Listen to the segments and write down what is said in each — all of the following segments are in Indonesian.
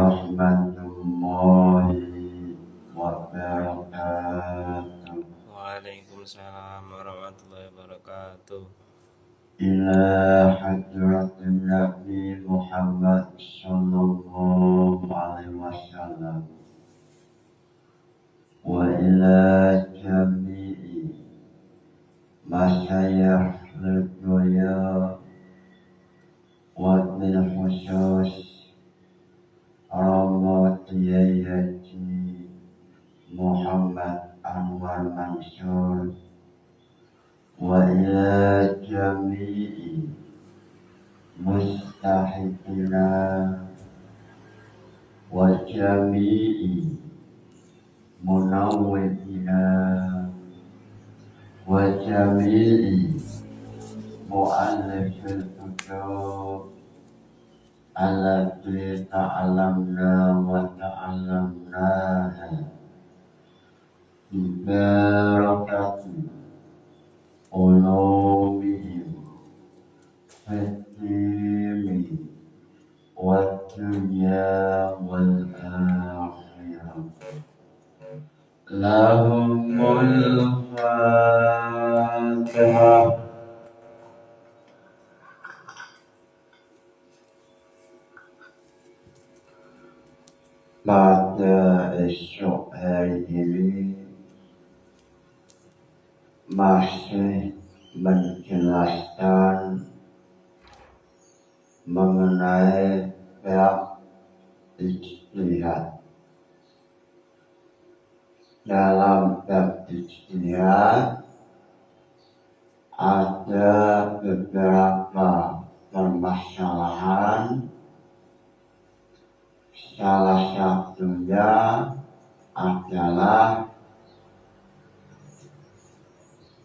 warahmatullahi wabarakatuh. Waalaikumsalam warahmatullahi wabarakatuh. Ila hadratin Nabi Muhammad sallallahu alaihi wasallam wa ila jami'i masyayikh al-dunya wa min khusus Ramadiyati Muhammad Anwar Mansur wa ila jami'i mustahidina wa jami'i munawwidina wa jami'i mu'allifil kutub allati ta'alamna wa ta'alamnaha bi barakati ulumihim fid-dini wad-dunya wal-akhirah. Lahumul Fatihah. Pada esok hari ini masih menjelaskan mengenai bab ijtihad. Dalam bab ijtihad ada beberapa permasalahan. Salah satunya adalah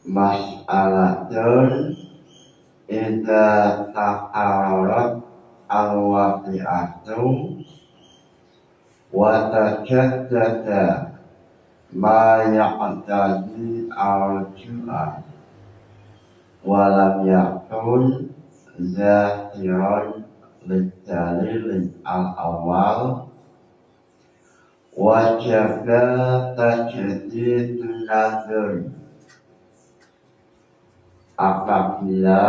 mas'alatun idza ta'aradat al-waqi'atu wa tajaddada ma yaqtadi al-jum'ah wa lam yakun zahiran lidalil al-awwal wajaba tajdidun nadhr. Apabila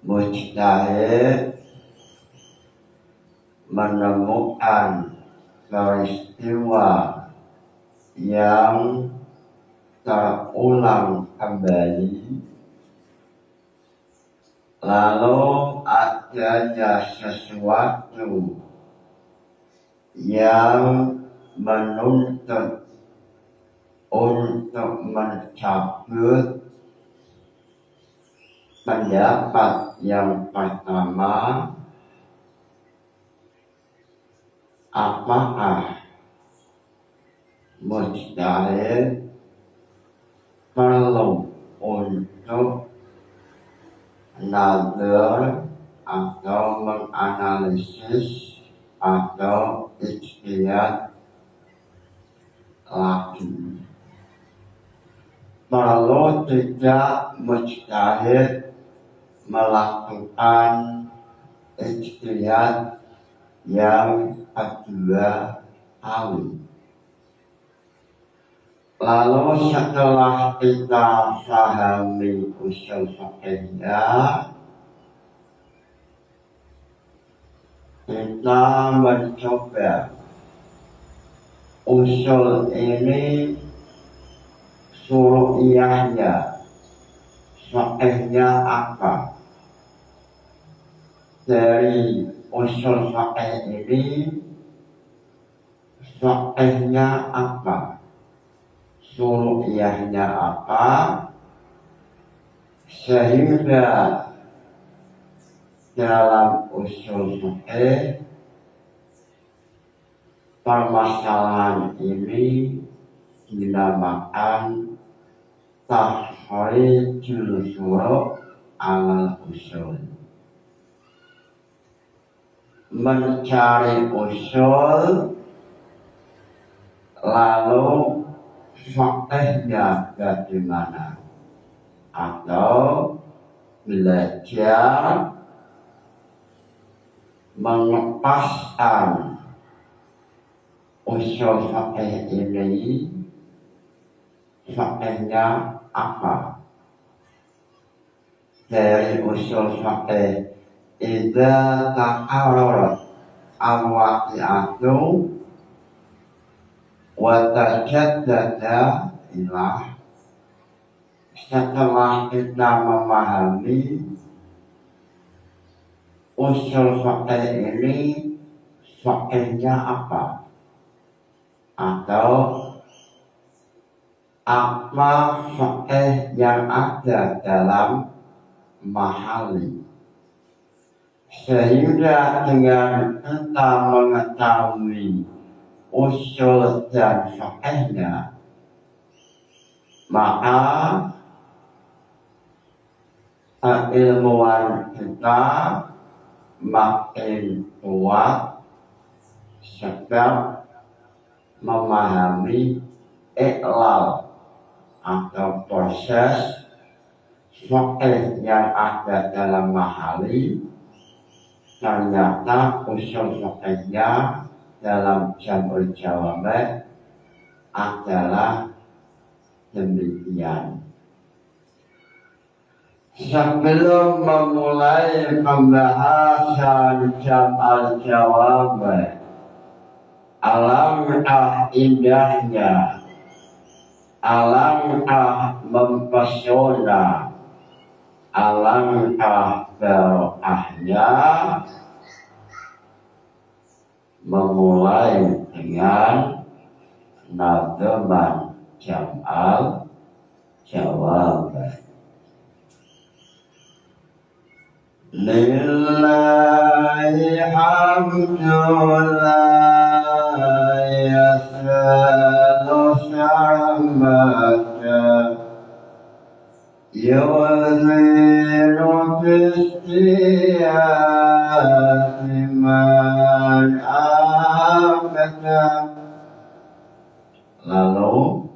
mujtahid menemukan peristiwa yang terulang kembali, lalu adanya sesuatu yang menuntut untuk mencabut pendapat yang pertama, apakah mujtahid perlu untuk nazar atau menganalisis atau ijtihad lagi? Kalau tidak mujtahid melakukan ijtihad yang kedua kali. Lalu setelah kita pahami usul fikihnya, kita mencoba usul ini suru'iyahnya, fikihnya apa. Dari usul fikih ini fikihnya apa, suru'iyahnya apa, sehingga dalam usul fikih permasalahan ini dinamakan tahrijul furu' alal usul. Mencari usul lalu fikihnya bagaimana, atau belajar Mengepaskan usul fakih ini, fakihnya apa? Dari usul fakih idza taharrarat al-waqi'atu wa tajaddada ilah. Setelah kita memahami usul fakih ini, fakihnya apa? Atau apa fakih yang ada dalam mahali, sehingga dengan kita mengetahui usul dan fakihnya, maka keilmuan kita makin kuat sebab memahami iklal atau proses fakih yang ada dalam mahali. Ternyata usul fakihnya dalam Jam'ul Jawami' adalah demikian. Sebelum memulai pembahasan Jam'ul Jawami', alangkah indahnya, alangkah mempesona, alangkah barokahnya memulai dengan nadhaman Jam'ul Jawami'. Lillahi hamdulillah yasalu syarmata yuziru bistiyati man abada. Lalu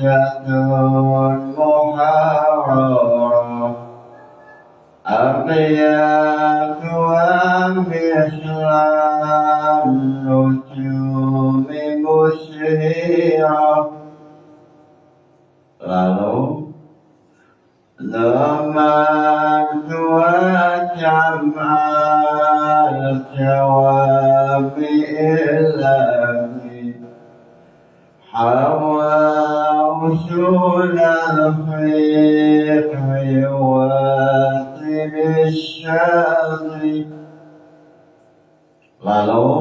syatun muharrarah abiyatu mislan nujumi musyirah. Lalu zaman tua Jam'ul Jawami' hawa usul al-fiqh wa tibishadri. Lalu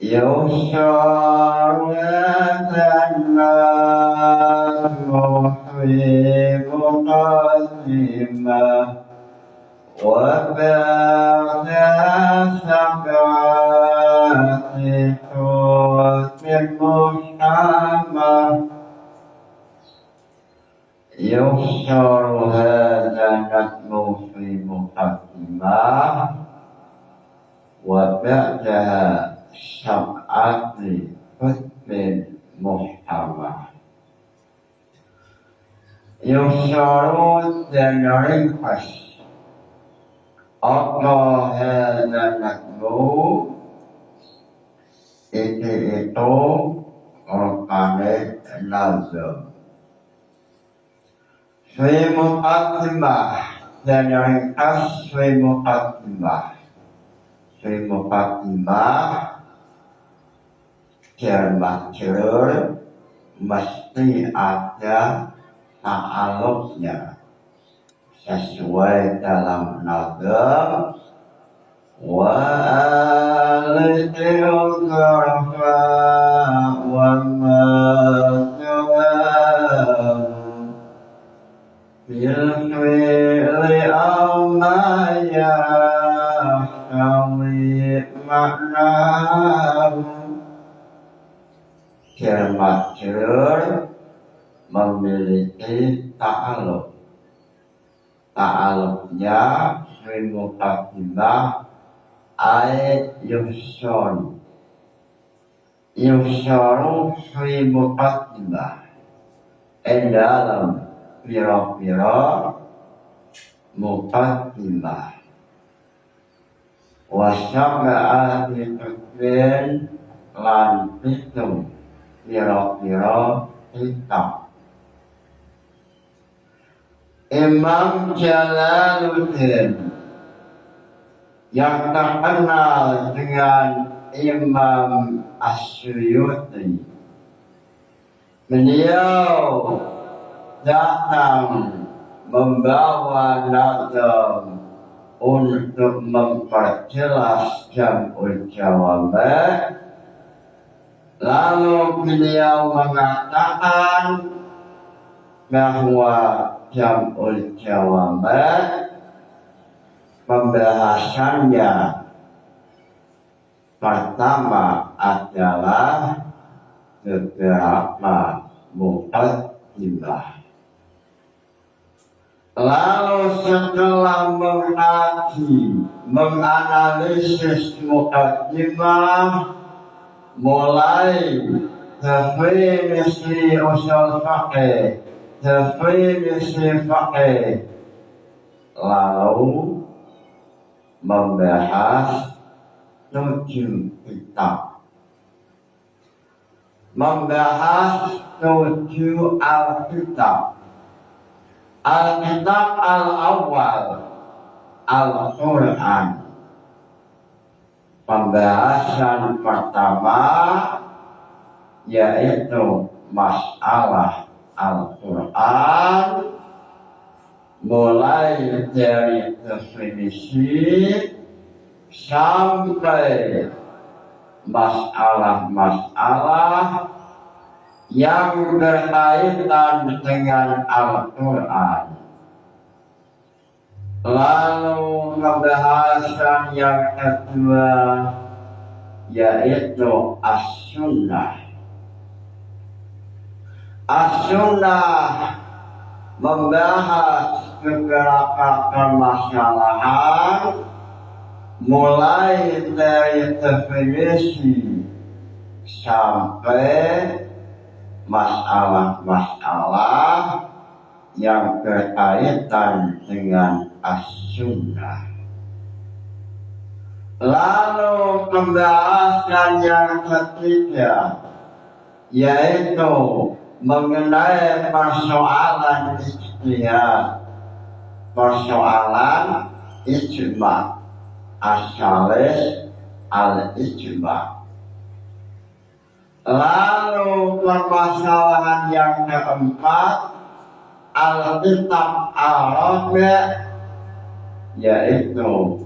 yusharatan fi muqaddimah wa ba'da sab'ati hutmin muhkamah. Yushar hadha natmu fi muqaddimah wa ba'da sab'ati hutmin muhkamah. Yusharun dan ringkas Allah hadha natmu itu rukane nazam fi muqaddimah dan ringkas fi muqaddimah. Fi muqaddimah jar-majrur mesti ada ta'alluqnya sesuai dalam nazam. Wa alitil gharafa wa ma tu'am bil fi'li aw ma yahtawi ma'nahu. Jar-majrur memiliki ta'alluq. Ta'alluqnya fi muqaddimah ay yuhsharu. Yuhsharu fi muqaddimah. dalam pira-pira muqaddimah wa sab'a ahli lan pitung pira-pira kitab. Imam Jalaluddin yang terkenal dengan Imam As-Suyuti, beliau datang membawa nazam untuk memperjelas jam'ul jawabat. Lalu beliau mengatakan bahwa jam'ul jawabat pembahasannya pertama adalah beberapa muqaddimah. Lalu setelah mengkaji, menganalisis muqaddimah, mulai definisi usul fiqh, definisi fiqh, lalu membahas 7 kitab, membahas 7 alkitab. Alkitab al-awwal Al-Quran. Pembahasan pertama yaitu masalah Al-Quran, mulai dari definisi sampai masalah-masalah yang berkaitan dengan Al-Quran. Lalu pembahasan yang kedua yaitu As-Sunnah. As-Sunnah membahas beberapa permasalahan, mulai dari definisi sampai masalah-masalah yang berkaitan dengan As-Sunnah. Lalu pembahasan yang ketiga yaitu mengenai persoalan ijtihad, persoalan ijma', as-salis al-ijma'. Lalu permasalahan yang keempat Alkitab al-Rabi', yaitu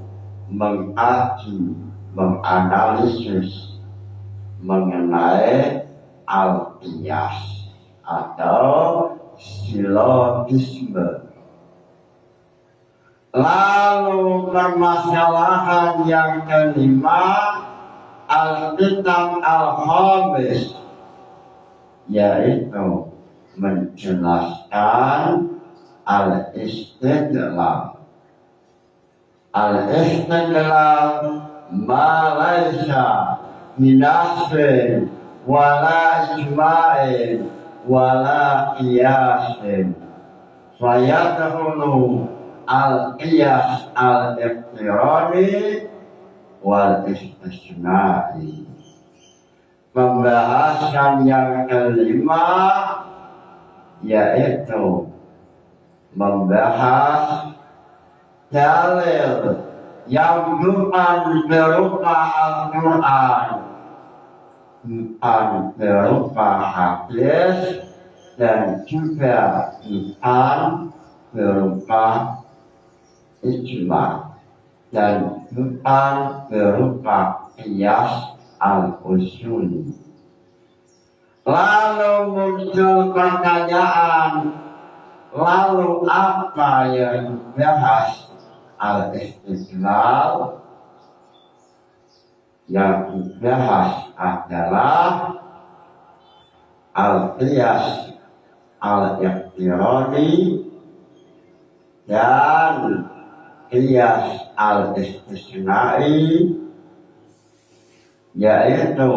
mengkaji, menganalisis mengenai al-qiyas atau silogisme. Lalu permasalahan yang kelima Alkitab al-Khamis, yaitu menjelaskan al-istidlal. Al-istidlal ma laisa binasin wala ijma'in wala qiyasin, fayadkhulu al-qiyas al-iqtirani wal istisna'i. Pembahasan yang kelima yaitu membahas dalil yang bukan berupa Al-Quran, bukan berupa hadis, dan juga bukan berupa ijma', dan bukan berupa qiyas al-usuli. Lalu muncul pertanyaan, lalu apa yang dibahas? Al-istidlal. Yang dibahas adalah al-qiyas al-iqtirani dan qiyas al-istisna'i, yaitu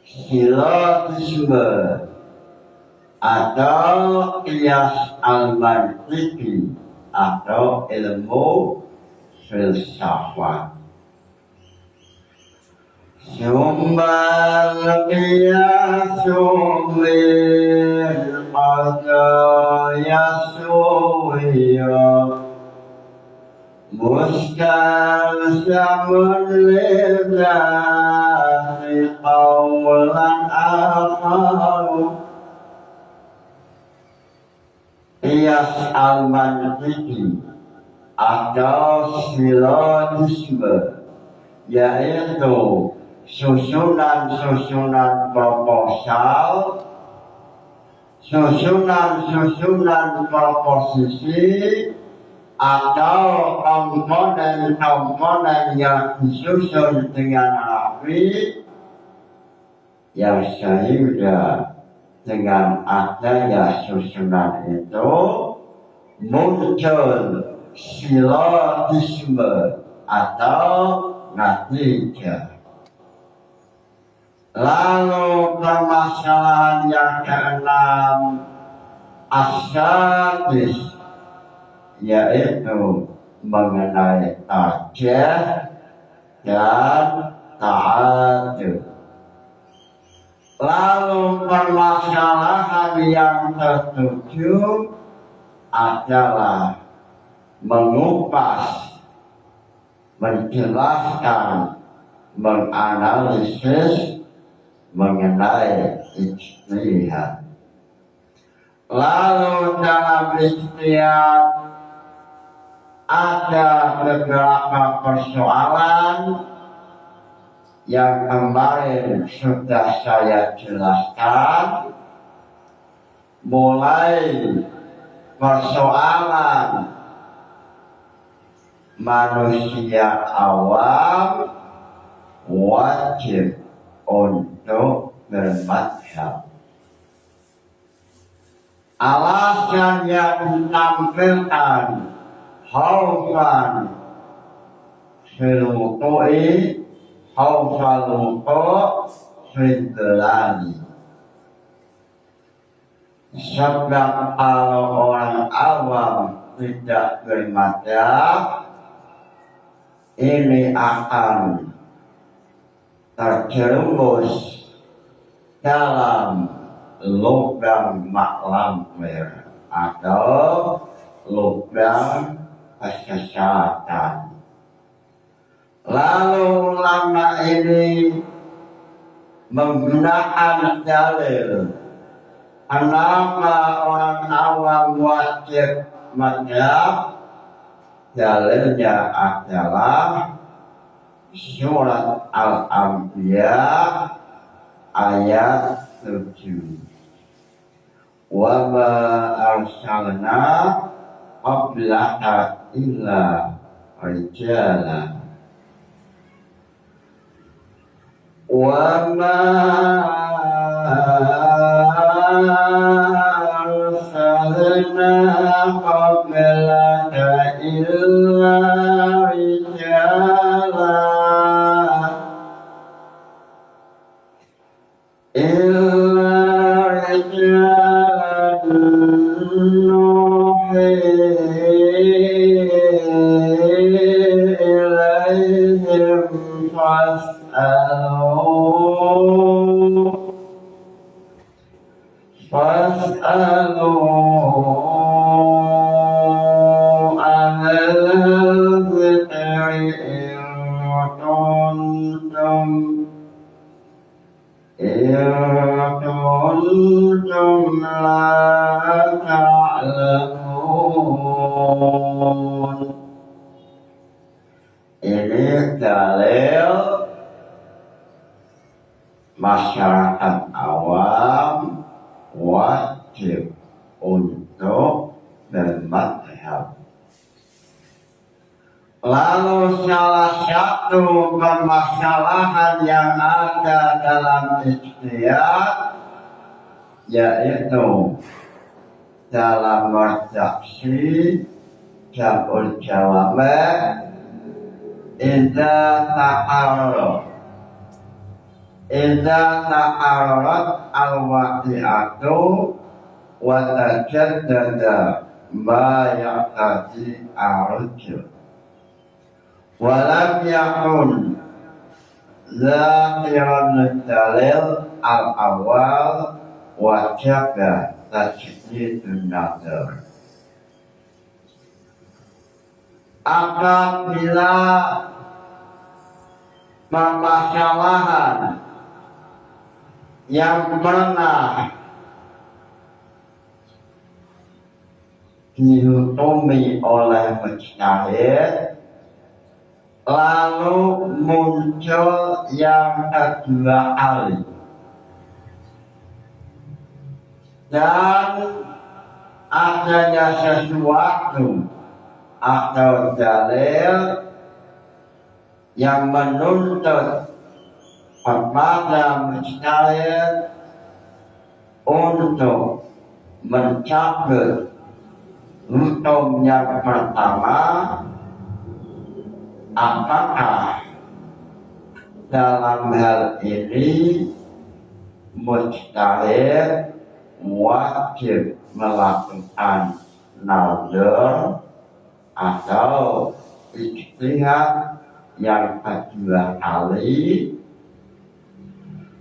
silogisme atau qiyas al-mantiqi atau ilmu filsafat. Sumbal qiyasu lil qadaya suwiyah mustalzamun lillahi qawlan akharu. Qiyas al-mantiqi atau silogisme, yaitu susunan-susunan proposal, susunan-susunan proposisi, atau komponen-komponen yang disusun dengan rapi, yang sehingga dengan adanya susunan itu muncul silogisme atau natijah. Lalu permasalahan yang keenam, asadis, yaitu mengenai tarjih dan ta'adud. Lalu permasalahan yang ketujuh adalah mengupas, menjelaskan, menganalisis mengenai ijtihad. Lalu dalam ijtihad ada beberapa persoalan yang kemarin sudah saya jelaskan, mulai persoalan manusia awam wajib untuk bermadhab. Alasan yang ditampilkan haufan filwuqu'i haufal wuqu' fidlani. Sebab kalau orang awam tidak bermadhab, ini akan terjerumus dalam lubang maklampir atau lubang kesesatan. Lalu ulama ini menggunakan dalil kenapa orang awam wajib madhab. Dalilnya adalah surat Al-Anbiya ayat 7. Wa ma arsalna qablaka illa rijalan wa ma arsalna qablaka illa rijalan nuhi ilaihim fas'alu ahlal dzikri in kuntum la ta'lamun. Ini dalil masyarakat awam wajib untuk bermadhab. Lalu salah satu permasalahan yang ada dalam ijtihad yaitu dalam redaksi jam'ul jawami' idza ta'arrat al-waqi'atu وتجدد ما يقتضي الرجوع ولم يكن ذاكرا للدليل الأول وجب تجديد النظر. Apabila permasalahan yang pernah dihukumi oleh mujtahid lalu muncul yang kedua kali dan adanya sesuatu atau dalil yang menuntut kepada mujtahid untuk mencabut hukum yang pertama, apakah dalam hal ini mujtahid wajib melakukan nazar atau ijtihad yang kedua kali?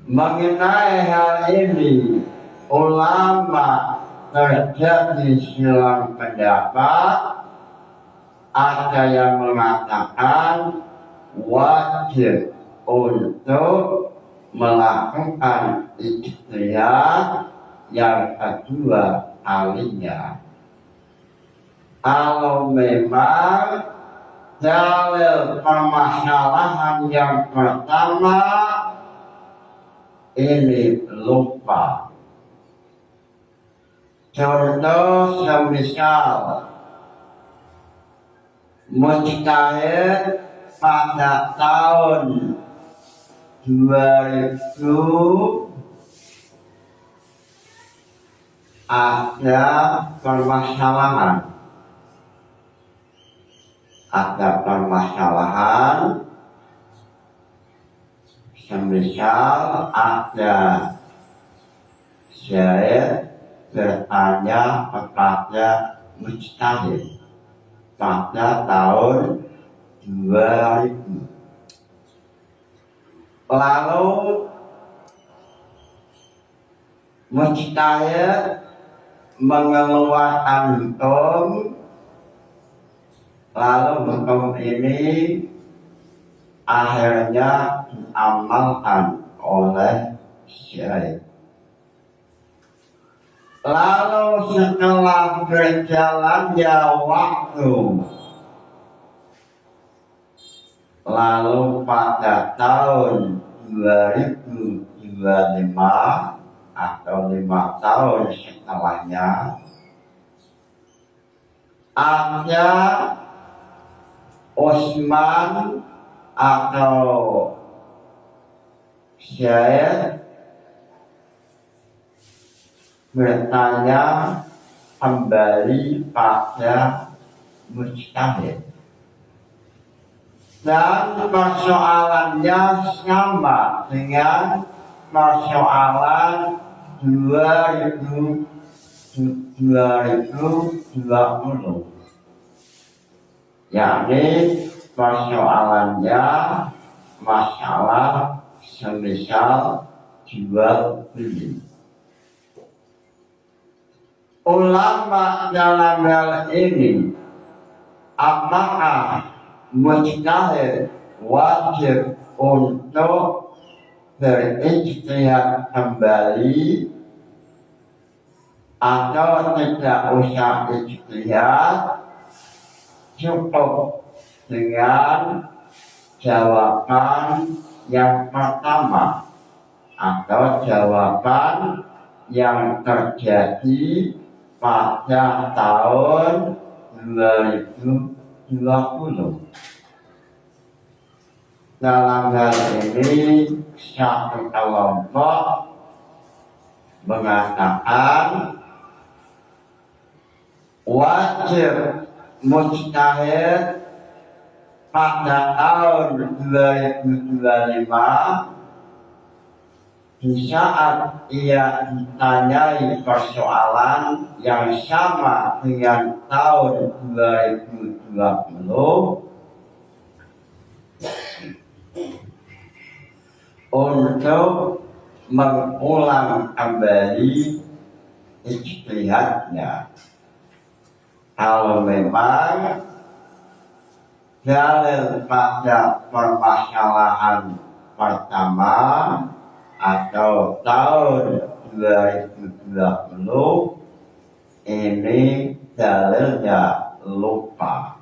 Mengenai hal ini ulama terjadi silang pendapat. Ada yang mengatakan wajib untuk melakukan ijtihad yang kedua kalinya. Kalau memang dalil permasalahan yang pertama ini lupa. Contoh semisal mujtahid pada tahun 2000 ada permasalahan semisal ada Zaid bertanya kepada mujtahid pada tahun 2000. Lalu mujtahid mengeluarkan hukum, lalu hukum ini akhirnya diamalkan oleh Zaid. Lalu setelah berjalannya waktu, lalu pada tahun 2025 atau 5 tahun setelahnya, ada Utsman atau Zaid bertanya kembali pada mujtahid dan persoalannya sama dengan persoalan 2020, yakni persoalannya masalah semisal jual beli. Ulama dalam hal ini, apakah mujtahid wajib untuk berijtihad kembali atau tidak usah ijtihad? Cukup dengan jawaban yang pertama atau jawaban yang terjadi pada tahun 2020. Dalam hal ini satu kelompok mengatakan wajib mujtahid pada tahun 2025 di saat ia ditanyai persoalan yang sama dengan tahun 2020 untuk mengulang kembali ijtihadnya. Kalau memang dalil pada permasalahan pertama atau tahun 2020 ini dalilnya lupa.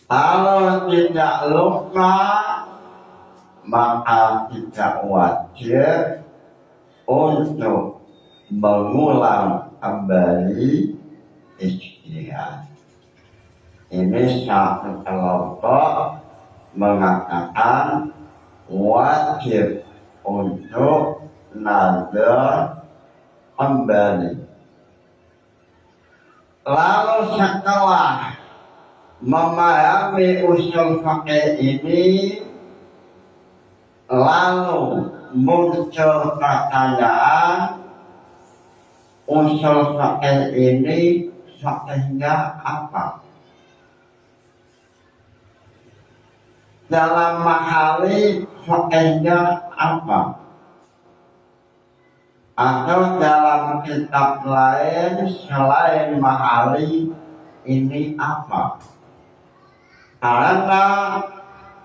Kalau tidak lupa, maka tidak wajib untuk mengulang kembali ijtihad. Ini satu kelompok mengatakan wajib untuk nazar kembali. Lalu setelah memahami usul fikih ini, lalu muncul pertanyaan, usul fikih ini fikihnya apa? Dalam mahali fikihnya apa? Atau dalam kitab lain selain mahali ini apa? Karena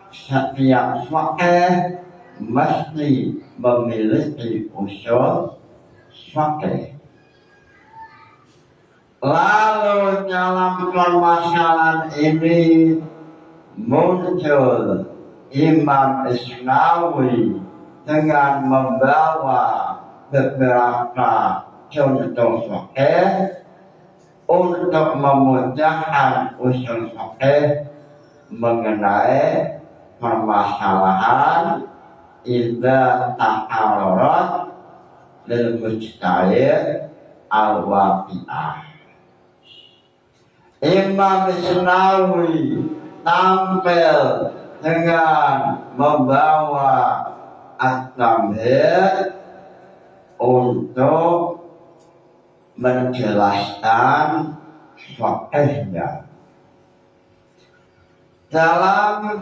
setiap fikih mesti memiliki usul fikih. Lalu dalam permasalahan ini muncul Imam Isnawi dengan membawa beberapa contoh fikih untuk memudahkan usul fikih mengenai permasalahan idza ta'arradat lil mujtahid al-waqi'ah. Imam Isnawi tampil dengan membawa at-tamhid untuk menjelaskan fikihnya. Dalam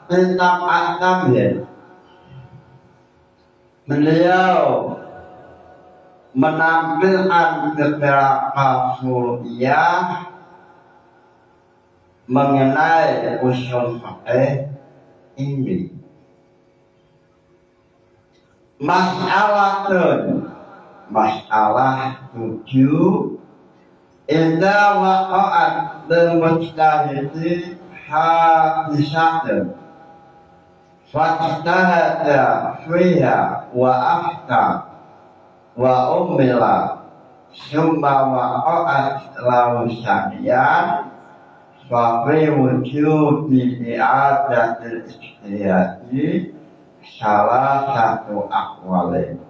kitab at-tamhid, beliau menampilkan beberapa furu'iyah mengenai usul fikih ini. Masalah 7, idza waqa'at lil mujtahidi hadisatun fajtahada fiha wa afta wa umila summa waqa'at lahu saniyan fa fi wujudi i'adatil ijtihadi salah satu aqwalin.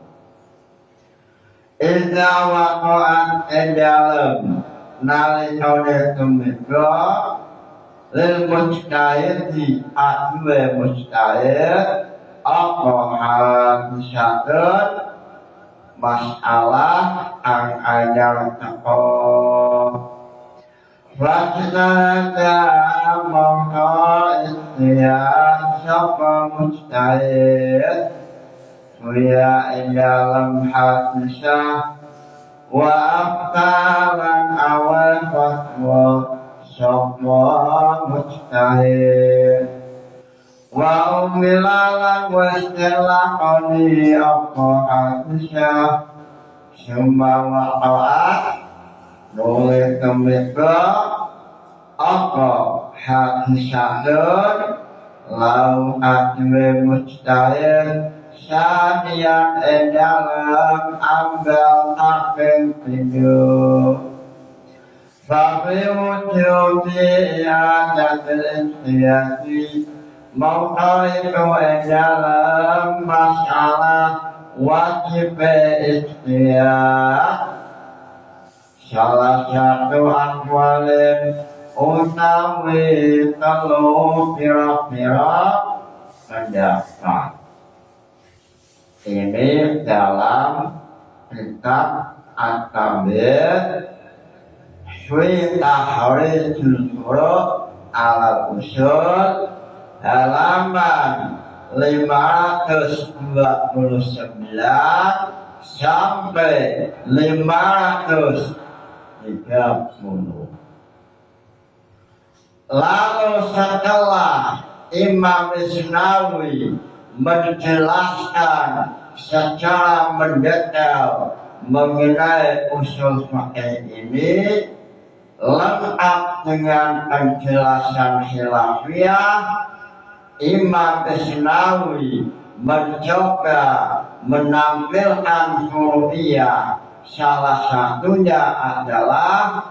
Idza waqa'at dalam nalikane tumeika lil mujtahidi adwe mujtahid apa hadisatun masalah ang anyar teko Rajnada mongko istihad sapa mujtahid Wia dalam hadisah wa aftaran awal fatwa sapa mujtahid wa umilalan wa istilahani apa hadisah summa waqa'at boleh kemika apa hadisahun lau adwe mujtahid sadian dalam ambil takbir tidur Fabi wujudi i'adatil ijtihadi mauqa itu dalam masalah wajib ijtihad salah satu aqwalin utawi telu pira-pira pendapat. Ini dalam kitab At-Tabir Fi Tahrijul Furu' ala Usul halaman 529 sampai 530. Lalu setelah Imam Isnawi menjelaskan secara mendetail mengenai usul fikih ini lengkap dengan penjelasan khilafiyah, Imam Isnawi mencoba menampilkan furu'iyah. Salah satunya adalah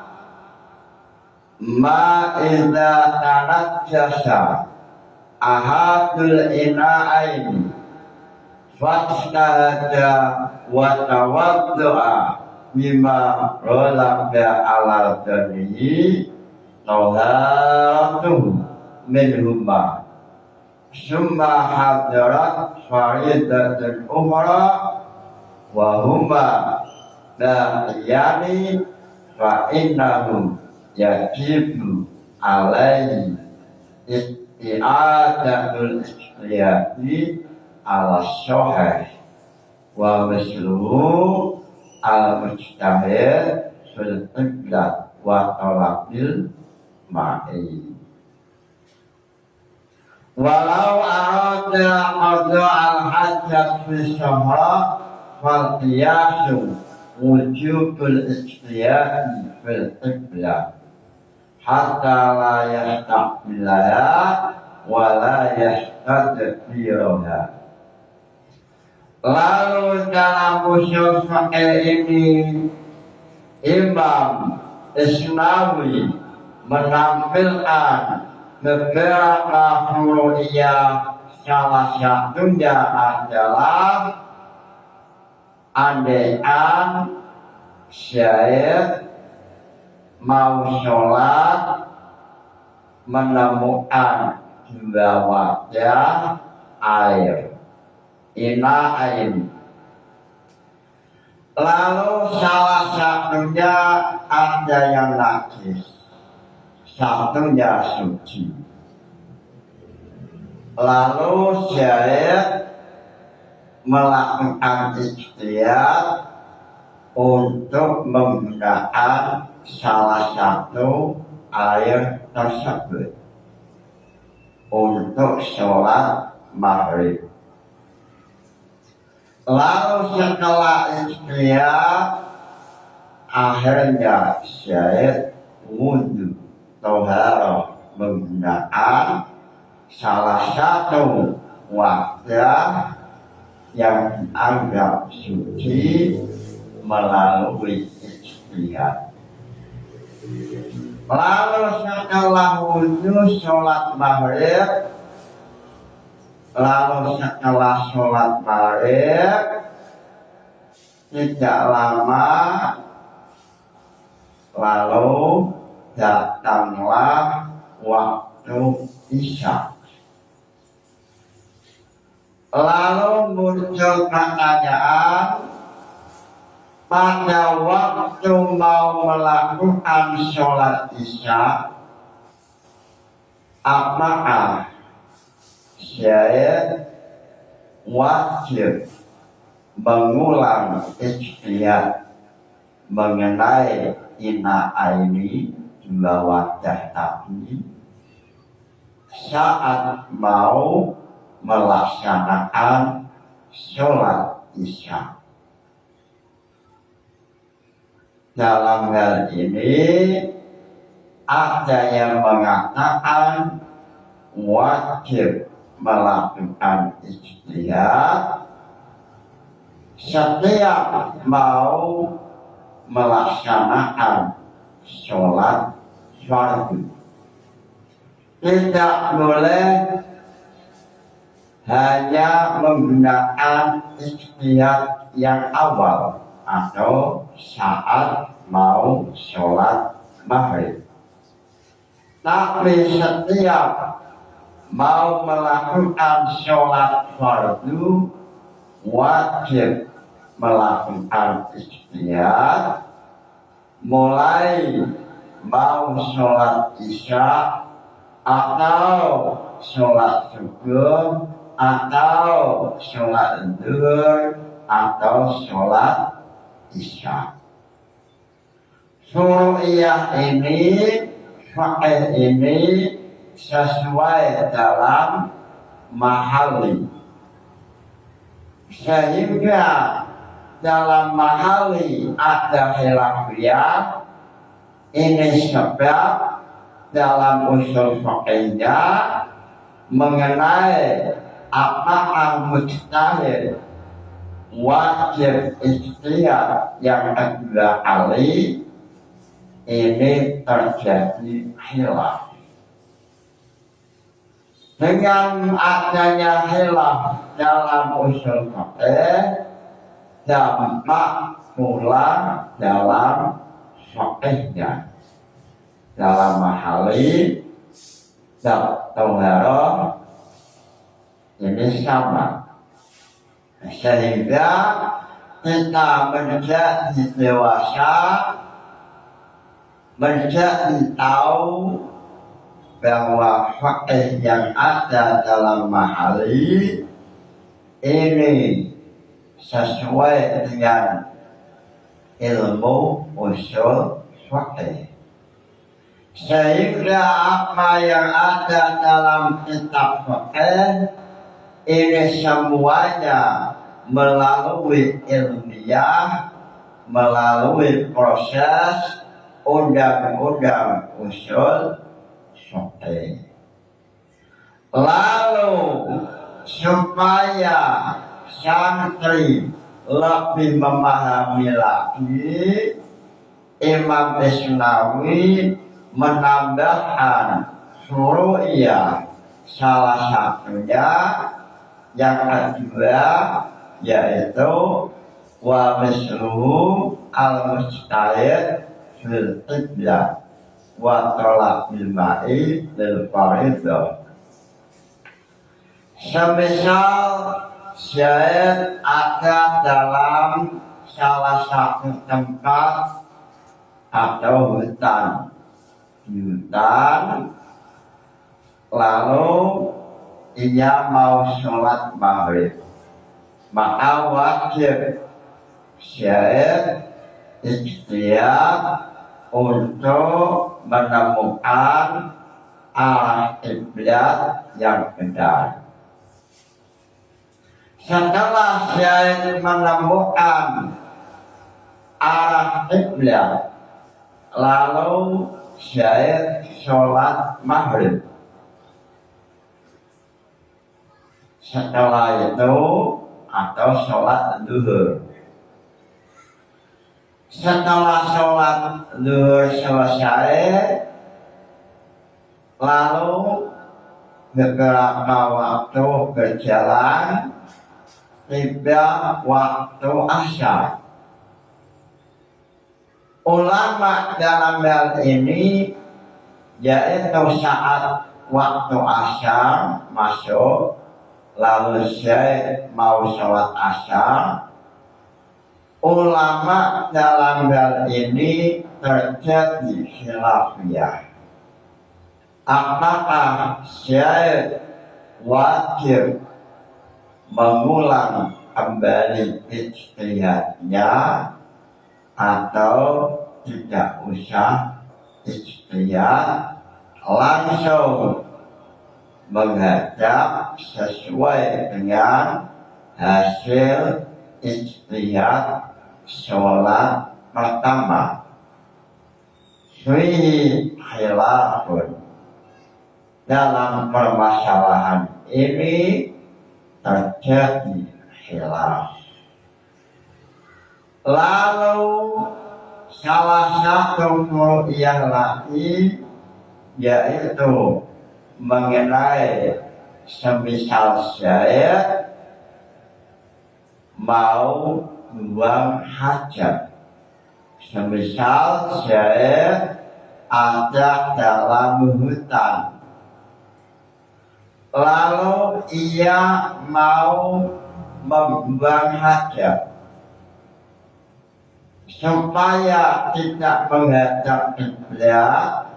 ma idza tanajjasa ahadul ina'ain fastada wa tawaddu'a bima rolaka ala danihi tawharatuh minhumma summa hadarat faridatul umra wa huma da'iyani fa innahum yajibu alaihi i'adatul istiyati ala sahih wa misluhu al-mujtahid fil qiblat wa talabil ma'i. Walau arada qada al-hajjat fi syahra fal qiyasu wujubul istiyati fil qiblat hatta la yastaqbilaha wa la yastadbiraha. Lalu dalam usul fikih ini Imam Isnawi menampilkan beberapa furu'iyah. Salah satunya adalah andaian syekh mau sholat menemukan dua wadah air, ina'ain, lalu salah satunya ada yang najis, satunya suci. Lalu syekh melakukan ijtihad untuk menggunakan salah satu air tersebut untuk sholat maghrib. Lalu setelah ijtihad akhirnya syekh wudhu toharoh menggunakan salah satu wadah yang dianggap suci melalui ijtihad. Lalu setelah wudhu sholat maghrib, tidak lama lalu datanglah waktu isya. Lalu muncul pertanyaan, pada waktu mau melakukan sholat isya, apakah syekh wajib mengulang ijtihad mengenai ina'aini, dua wadah tadi, saat mau melaksanakan sholat isya? Dalam hal ini ada yang mengatakan wajib melakukan ijtihad setiap mau melaksanakan sholat fardu. Tidak boleh hanya menggunakan ijtihad yang awal atau saat mau sholat maghrib, tapi setiap mau melakukan sholat fardu wajib melakukan ikhtiar mulai mau sholat isya atau sholat subuh atau sholat zuhur atau sholat isya. Suru'iyah ini, fa'il ini sesuai dalam mahali. Sehingga dalam mahali ada khilafiyah, ini sebab dalam usul fiqhnya mengenai apakah mujtahid wajib ikhtiar yang kedua kali ini terjadi khilaf. Dengan adanya khilaf dalam usul fiqh dampak pula dalam fiqhnya. Dalam mahali dan tohara ini sama. Sehingga kita menjadi dewasa, menjadi tahu bahwa fakih yang ada dalam mahali ini sesuai dengan ilmu usul fakih. Sehingga apa yang ada dalam kitab fakih ini semuanya melalui ilmiah, melalui proses undang-undang usul fikih. Lalu supaya santri lebih memahami lagi, Imam Isnawi menambahkan suru'iyah, salah satunya yang kedua yaitu wa misluhu al-mustahid fil qiblah wa talabil ma'i lil faridah. Semisal syahid ada dalam salah satu tempat atau hutan, lalu ia mau sholat maghrib, maka wajib syahid ikhtiar untuk menemukan arah kiblat yang benar. Setelah syahid menemukan arah kiblat, lalu syahid sholat maghrib. Setelah itu atau sholat zuhur. Setelah sholat zuhur selesai, lalu beberapa waktu berjalan, tiba waktu asyar. Ulama dalam hal ini yaitu saat waktu asyar masuk, lalu syekh mau sholat asyar, ulama dalam hal ini terjadi khilafiyah. Apakah syekh wajib mengulang kembali ijtihadnya atau tidak usah ijtihad, langsung menghadap sesuai dengan hasil ijtihad sholat pertama. Fihi khilafun. Dalam permasalahan ini terjadi khilaf. Lalu salah satu furu'iyah lagi yaitu mengenai semisal syahid mau buang hajat. Semisal syahid ada dalam hutan, lalu ia mau membuang hajat supaya tidak menghadap kiblat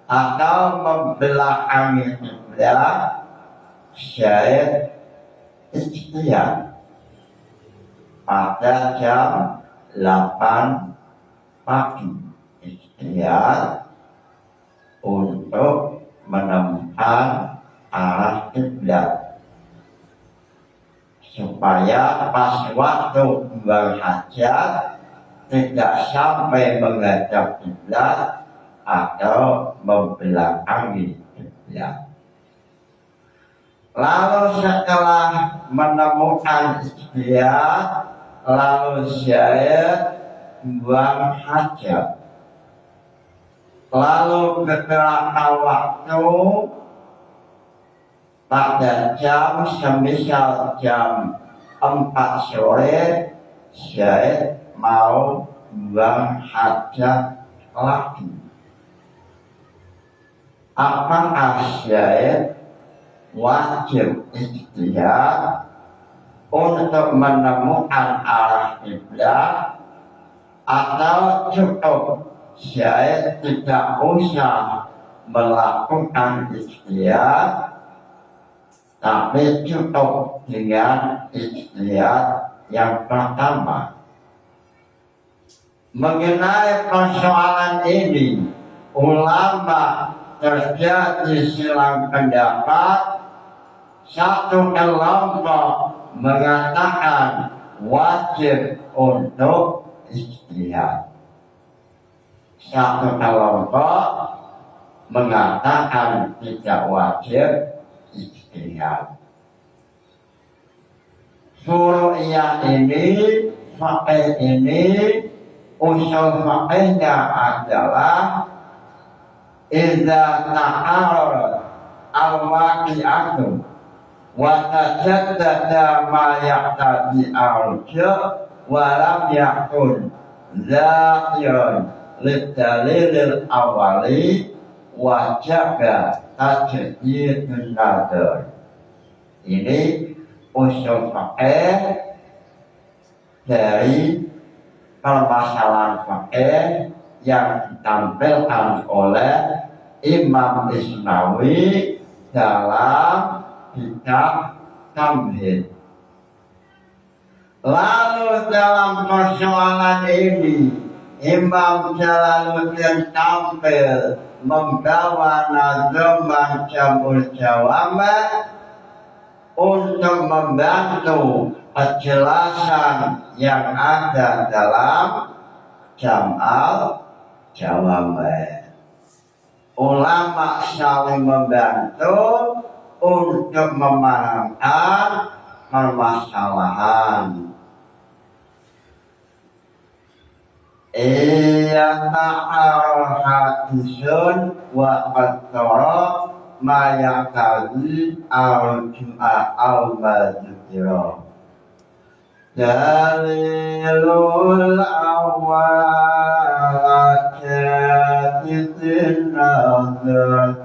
atau membelakangi kiblat, syahid ikhtiar pada jam 8 pagi ikhtiar untuk menemukan arah kiblat supaya pas waktu buang hajat tidak sampai menghadap kiblat atau membelakangi kiblat. Lalu setelah menemukan ikhtiar, lalu syahid buang hajat. Lalu beberapa waktu pada jam semisal jam 4 sore, syahid mau buang hajat lagi. Apakah syahid wajib ikhtiar untuk menemukan arah kiblat atau cukup syahid tidak usah melakukan ikhtiar, tapi cukup dengan ikhtiar yang pertama? Mengenai persoalan ini, ulama terjadi silang pendapat. Satu kelompok mengatakan wajib untuk ikhtiar. Satu kelompok mengatakan tidak wajib ikhtiar. Furu'iyah ini, faqih ini, usul faqihnya adalah idza ta'arad al-waqi'atu wa tajaddada ma yaqtadi al-ju' wa lam yakun zahiran lidalilil awali wajaba tajdidun nadar. Ini usul faqih dari permasalahan faqih yang ditampilkan oleh Imam Isnawi dalam kitab Tamhid. Lalu dalam persoalan ini Imam Jalaluddin tampil membawa nazaman Jamul Jawami untuk membantu penjelasan yang ada dalam Jam'al Jawami. Ulama saling membantu untuk memahamkan permasalahan. Iya ta'al hadisun wa qattara ma yakadi al-jum'a al-mazukira. Dalilul awal jaditin nazar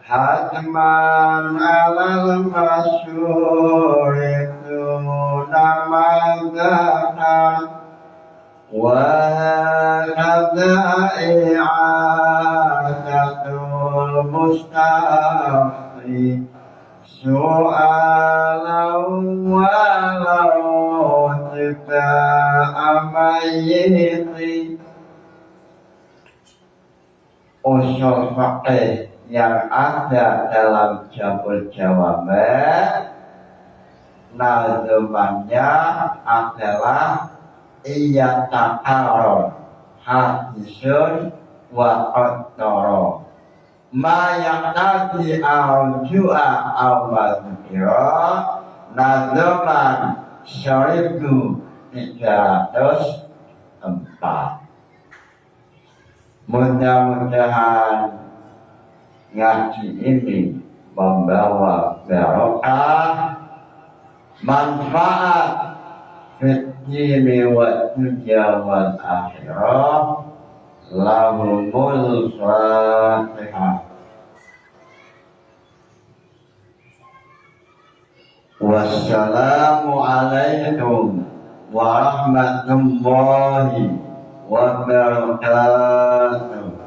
hatman alal masyur itu nama gana wa kada i'adatul mustafi so'alau walau tiba amayiti. Usul faqih yang ada dalam Jamul Jawami nazamannya adalah iya ta'arud hadisun wa qattara ma yaqtadi al-ju'a al-mazkira nazaman syariku 304. Mudah-mudahan ngaji ini membawa barokah, manfaat fid-dini wa dunya wal akhirah. Lahumul Fatihah. Wassalamualaikum warahmatullahi wabarakatuh.